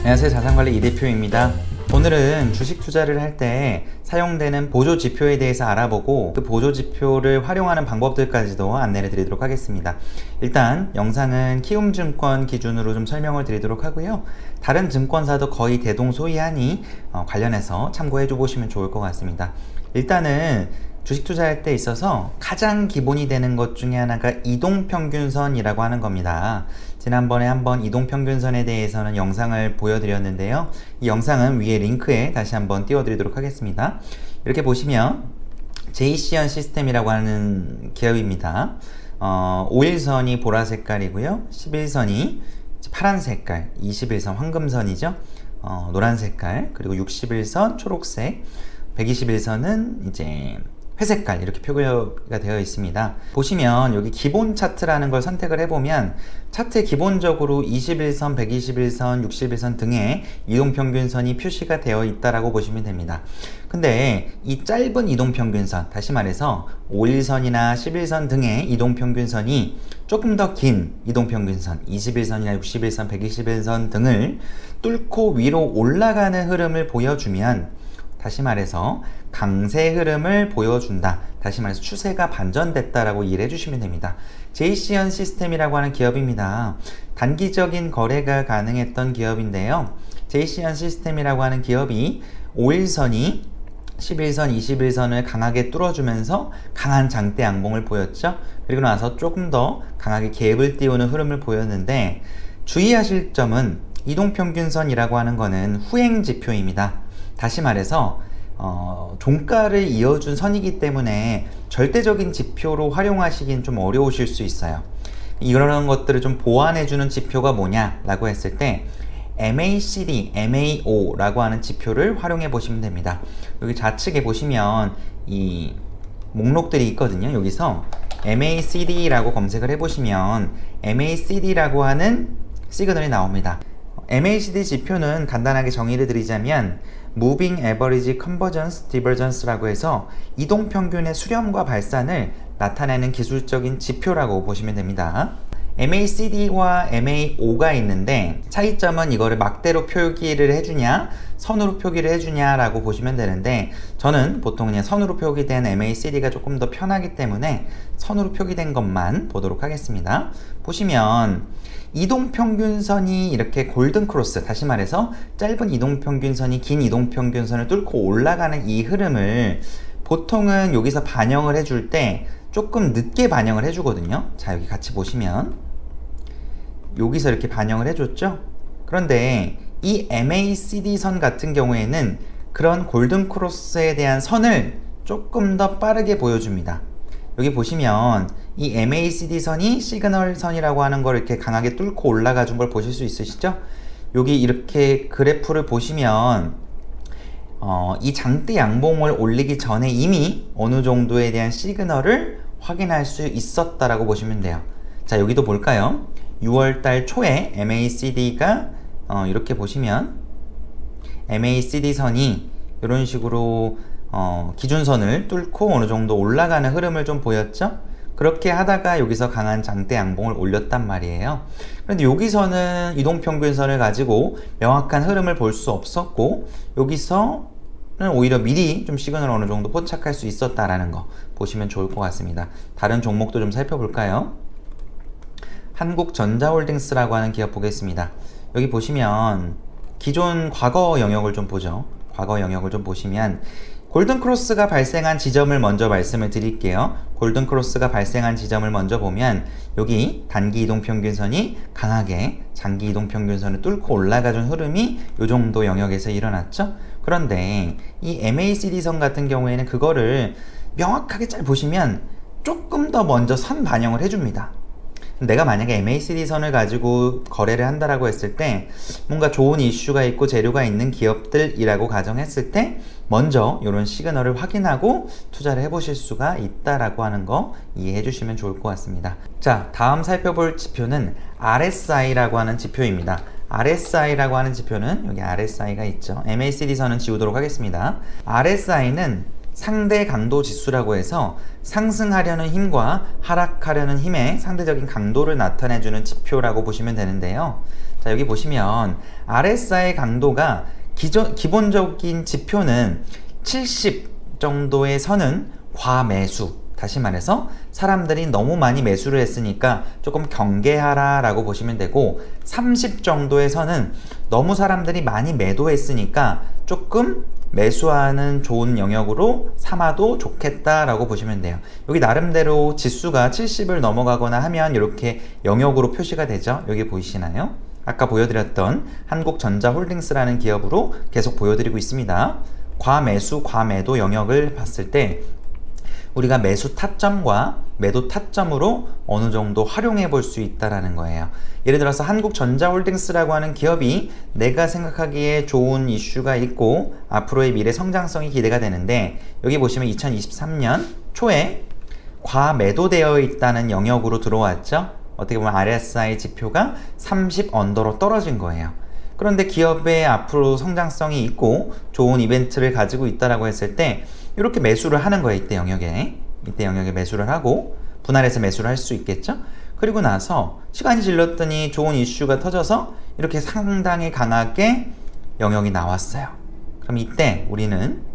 안녕하세요. 자산관리 이대표입니다. 오늘은 주식 투자를 할 때 사용되는 보조지표에 대해서 알아보고 그 보조지표를 활용하는 방법들까지도 안내를 드리도록 하겠습니다. 일단 영상은 키움증권 기준으로 좀 설명을 드리도록 하고요. 다른 증권사도 거의 대동소이하니 관련해서 참고해 줘 보시면 좋을 것 같습니다. 일단은 주식 투자할 때 있어서 가장 기본이 되는 것 중에 하나가 이동평균선이라고 하는 겁니다. 지난번에 한번 이동평균선에 대해서는 영상을 보여드렸는데요. 이 영상은 위에 링크에 다시 한번 띄워드리도록 하겠습니다. 이렇게 보시면 제이시언 시스템이라고 하는 기업입니다. 5일선이 보라 색깔이고요. 11선이 파란 색깔, 21선 황금선이죠. 노란 색깔, 그리고 61선 초록색, 121선은 이제 회색깔 이렇게 표기가 되어 있습니다. 보시면 여기 기본 차트라는 걸 선택을 해보면 차트에 기본적으로 21선, 121선, 61선 등의 이동평균선이 표시가 되어 있다라고 보시면 됩니다. 근데 이 짧은 이동평균선, 다시 말해서 5일선이나 11선 등의 이동평균선이 조금 더 긴 이동평균선, 21선이나 61선, 121선 등을 뚫고 위로 올라가는 흐름을 보여주면, 다시 말해서 강세 흐름을 보여준다. 다시 말해서 추세가 반전됐다라고 이해를 해주시면 됩니다. 제이시언 시스템이라고 하는 기업입니다. 단기적인 거래가 가능했던 기업인데요. 제이시언 시스템이라고 하는 기업이 5일선이 11선, 21선을 강하게 뚫어주면서 강한 장대 양봉을 보였죠. 그리고 나서 조금 더 강하게 갭을 띄우는 흐름을 보였는데, 주의하실 점은 이동평균선이라고 하는 거는 후행지표입니다. 다시 말해서 종가를 이어준 선이기 때문에 절대적인 지표로 활용하시긴 좀 어려우실 수 있어요. 이런 것들을 좀 보완해주는 지표가 뭐냐라고 했을 때 MACD, MAO라고 하는 지표를 활용해 보시면 됩니다. 여기 좌측에 보시면 이 목록들이 있거든요. 여기서 MACD라고 검색을 해보시면 MACD라고 하는 시그널이 나옵니다. MACD 지표는 간단하게 정의를 드리자면 Moving Average Convergence Divergence라고 해서 이동평균의 수렴과 발산을 나타내는 기술적인 지표라고 보시면 됩니다. MACD와 MAO가 있는데 차이점은 이거를 막대로 표기를 해주냐 선으로 표기를 해주냐 라고 보시면 되는데, 저는 보통 그냥 선으로 표기된 MACD가 조금 더 편하기 때문에 선으로 표기된 것만 보도록 하겠습니다. 보시면 이동평균선이 이렇게 골든크로스, 다시 말해서 짧은 이동평균선이 긴 이동평균선을 뚫고 올라가는 이 흐름을 보통은 여기서 반영을 해줄 때 조금 늦게 반영을 해주거든요. 자, 여기 같이 보시면 여기서 이렇게 반영을 해줬죠. 그런데 이 MACD 선 같은 경우에는 그런 골든크로스에 대한 선을 조금 더 빠르게 보여줍니다. 여기 보시면 이 MACD 선이 시그널 선이라고 하는 걸 이렇게 강하게 뚫고 올라가 준 걸 보실 수 있으시죠? 여기 이렇게 그래프를 보시면 이 장대 양봉을 올리기 전에 이미 어느 정도에 대한 시그널을 확인할 수 있었다라고 보시면 돼요. 자, 여기도 볼까요? 6월달 초에 MACD가 이렇게 보시면 MACD 선이 이런 식으로 기준선을 뚫고 어느 정도 올라가는 흐름을 좀 보였죠? 그렇게 하다가 여기서 강한 장대 양봉을 올렸단 말이에요. 그런데 여기서는 이동평균선을 가지고 명확한 흐름을 볼 수 없었고, 여기서는 오히려 미리 좀 시그널을 어느 정도 포착할 수 있었다라는 거 보시면 좋을 것 같습니다. 다른 종목도 좀 살펴볼까요? 한국전자홀딩스라고 하는 기업 보겠습니다. 여기 보시면 기존 과거 영역을 좀 보죠. 과거 영역을 좀 보시면 골든크로스가 발생한 지점을 먼저 말씀을 드릴게요. 골든크로스가 발생한 지점을 먼저 보면 여기 단기 이동평균선이 강하게 장기 이동평균선을 뚫고 올라가준 흐름이 이 정도 영역에서 일어났죠. 그런데 이 MACD 선 같은 경우에는 그거를 명확하게 잘 보시면 조금 더 먼저 선 반영을 해줍니다. 내가 만약에 MACD 선을 가지고 거래를 한다라고 했을 때 뭔가 좋은 이슈가 있고 재료가 있는 기업들이라고 가정했을 때 먼저 이런 시그널을 확인하고 투자를 해보실 수가 있다라고 하는 거 이해해 주시면 좋을 것 같습니다. 자, 다음 살펴볼 지표는 RSI라고 하는 지표입니다. RSI라고 하는 지표는 여기 RSI가 있죠. MACD 선은 지우도록 하겠습니다. RSI는 상대 강도 지수라고 해서 상승하려는 힘과 하락하려는 힘의 상대적인 강도를 나타내주는 지표라고 보시면 되는데요. 자, 여기 보시면 RSI 강도가 기본적인 지표는 70 정도에 서는 과매수, 다시 말해서 사람들이 너무 많이 매수를 했으니까 조금 경계하라 라고 보시면 되고, 30 정도에 서는 너무 사람들이 많이 매도했으니까 조금 매수하는 좋은 영역으로 삼아도 좋겠다 라고 보시면 돼요. 여기 나름대로 지수가 70을 넘어가거나 하면 이렇게 영역으로 표시가 되죠. 여기 보이시나요? 아까 보여드렸던 한국전자홀딩스라는 기업으로 계속 보여드리고 있습니다. 과매수, 과매도 영역을 봤을 때 우리가 매수 타점과 매도 타점으로 어느 정도 활용해 볼 수 있다라는 거예요. 예를 들어서 한국전자홀딩스라고 하는 기업이 내가 생각하기에 좋은 이슈가 있고 앞으로의 미래 성장성이 기대가 되는데, 여기 보시면 2023년 초에 과매도되어 있다는 영역으로 들어왔죠. 어떻게 보면 RSI 지표가 30 언더로 떨어진 거예요. 그런데 기업의 앞으로 성장성이 있고 좋은 이벤트를 가지고 있다라고 했을 때 이렇게 매수를 하는 거예요. 이때 영역에 매수를 하고 분할해서 매수를 할 수 있겠죠. 그리고 나서 시간이 질렀더니 좋은 이슈가 터져서 이렇게 상당히 강하게 영역이 나왔어요. 그럼 이때 우리는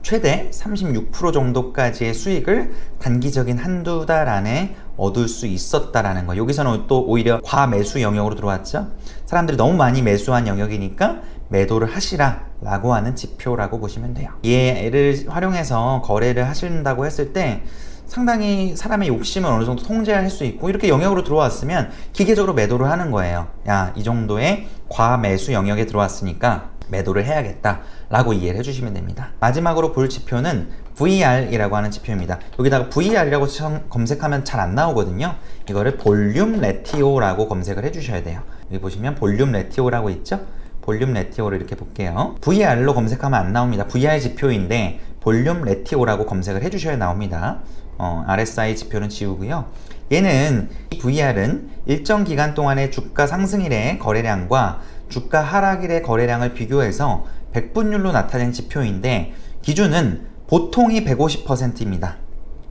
최대 36% 정도까지의 수익을 단기적인 한두 달 안에 얻을 수 있었다라는 거. 여기서는 또 오히려 과매수 영역으로 들어왔죠. 사람들이 너무 많이 매수한 영역이니까 매도를 하시라 라고 하는 지표라고 보시면 돼요. 얘를 활용해서 거래를 하신다고 했을 때 상당히 사람의 욕심을 어느 정도 통제할 수 있고, 이렇게 영역으로 들어왔으면 기계적으로 매도를 하는 거예요. 야, 이 정도의 과매수 영역에 들어왔으니까 매도를 해야겠다 라고 이해를 해주시면 됩니다. 마지막으로 볼 지표는 VR이라고 하는 지표입니다. 여기다가 VR이라고 검색하면 잘 안 나오거든요. 이거를 볼륨 레티오라고 검색을 해주셔야 돼요. 여기 보시면 볼륨 레티오라고 있죠. 볼륨 레티오를 이렇게 볼게요. VR로 검색하면 안 나옵니다. VR 지표인데 볼륨 레티오라고 검색을 해주셔야 나옵니다. RSI 지표는 지우고요. 얘는, 이 VR은 일정 기간 동안의 주가 상승일의 거래량과 주가 하락일의 거래량을 비교해서 백분율로 나타낸 지표인데, 기준은 보통이 150%입니다.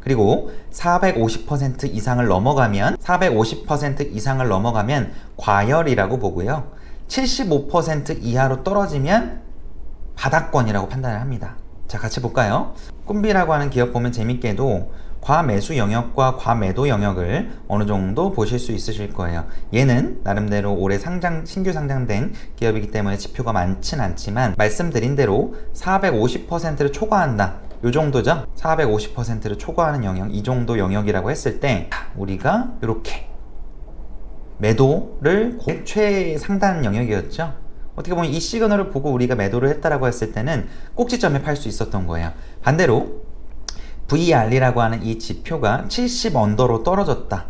그리고 450% 이상을 넘어가면 450% 이상을 넘어가면 과열이라고 보고요. 75% 이하로 떨어지면 바닥권이라고 판단을 합니다. 자, 같이 볼까요? 꿈비라고 하는 기업 보면 재밌게도 과매수 영역과 과매도 영역을 어느 정도 보실 수 있으실 거예요. 얘는 나름대로 올해 신규 상장된 기업이기 때문에 지표가 많진 않지만 말씀드린 대로 450%를 초과한다. 요 정도죠? 450%를 초과하는 영역, 이 정도 영역이라고 했을 때 우리가 이렇게 매도를 최상단 영역이었죠. 어떻게 보면 이 시그널을 보고 우리가 매도를 했다라고 했을 때는 꼭지점에 팔 수 있었던 거예요. 반대로 VR이라고 하는 이 지표가 70 언더로 떨어졌다,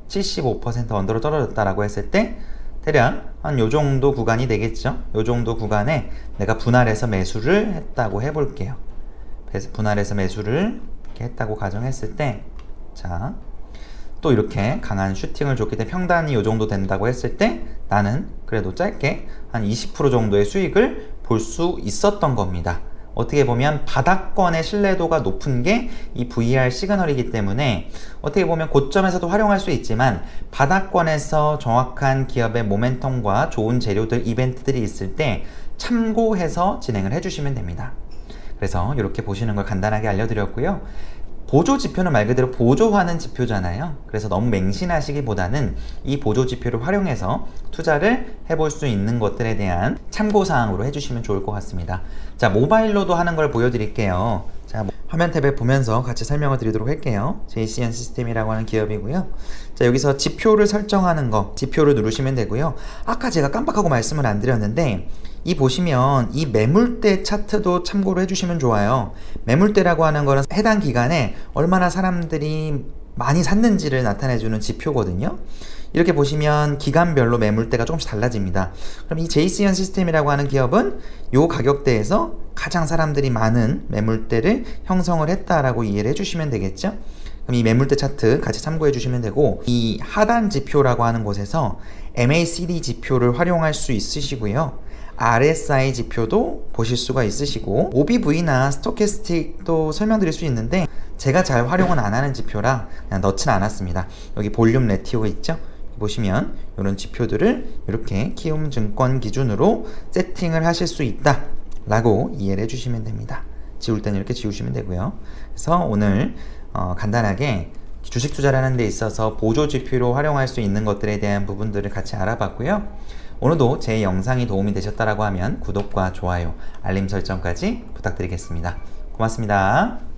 75% 언더로 떨어졌다라고 했을 때 대략 한 요 정도 구간이 되겠죠. 요 정도 구간에 내가 분할해서 매수를 했다고 해볼게요. 분할해서 매수를 이렇게 했다고 가정했을 때, 자, 또 이렇게 강한 슈팅을 줬기 때문에 평단이 이 정도 된다고 했을 때 나는 그래도 짧게 한 20% 정도의 수익을 볼 수 있었던 겁니다. 어떻게 보면 바닥권의 신뢰도가 높은 게 이 VR 시그널이기 때문에 어떻게 보면 고점에서도 활용할 수 있지만 바닥권에서 정확한 기업의 모멘텀과 좋은 재료들, 이벤트들이 있을 때 참고해서 진행을 해주시면 됩니다. 그래서 이렇게 보시는 걸 간단하게 알려드렸고요. 보조 지표는 말 그대로 보조하는 지표잖아요. 그래서 너무 맹신하시기보다는 이 보조 지표를 활용해서 투자를 해볼 수 있는 것들에 대한 참고사항으로 해주시면 좋을 것 같습니다. 자, 모바일로도 하는 걸 보여드릴게요. 자, 화면 탭에 보면서 같이 설명을 드리도록 할게요. JCN 시스템이라고 하는 기업이고요. 자, 여기서 지표를 설정하는 거, 지표를 누르시면 되고요. 아까 제가 깜빡하고 말씀을 안 드렸는데, 이 보시면 이 매물대 차트도 참고로 해주시면 좋아요. 매물대라고 하는 거는 해당 기간에 얼마나 사람들이 많이 샀는지를 나타내주는 지표거든요. 이렇게 보시면 기간별로 매물대가 조금씩 달라집니다. 그럼 이 JCN 시스템이라고 하는 기업은 이 가격대에서 가장 사람들이 많은 매물대를 형성을 했다라고 이해를 해주시면 되겠죠. 그럼 이 매물대 차트 같이 참고해 주시면 되고, 이 하단 지표라고 하는 곳에서 MACD 지표를 활용할 수 있으시고요. RSI 지표도 보실 수가 있으시고, OBV나 스토캐스틱도 설명드릴 수 있는데 제가 잘 활용은 안 하는 지표라 그냥 넣지는 않았습니다. 여기 볼륨 레티오 있죠? 보시면 이런 지표들을 이렇게 키움증권 기준으로 세팅을 하실 수 있다 라고 이해를 해주시면 됩니다. 지울 때는 이렇게 지우시면 되고요. 그래서 오늘 간단하게 주식 투자를 하는 데 있어서 보조 지표로 활용할 수 있는 것들에 대한 부분들을 같이 알아봤고요. 오늘도 제 영상이 도움이 되셨다고 하면 구독과 좋아요, 알림 설정까지 부탁드리겠습니다. 고맙습니다.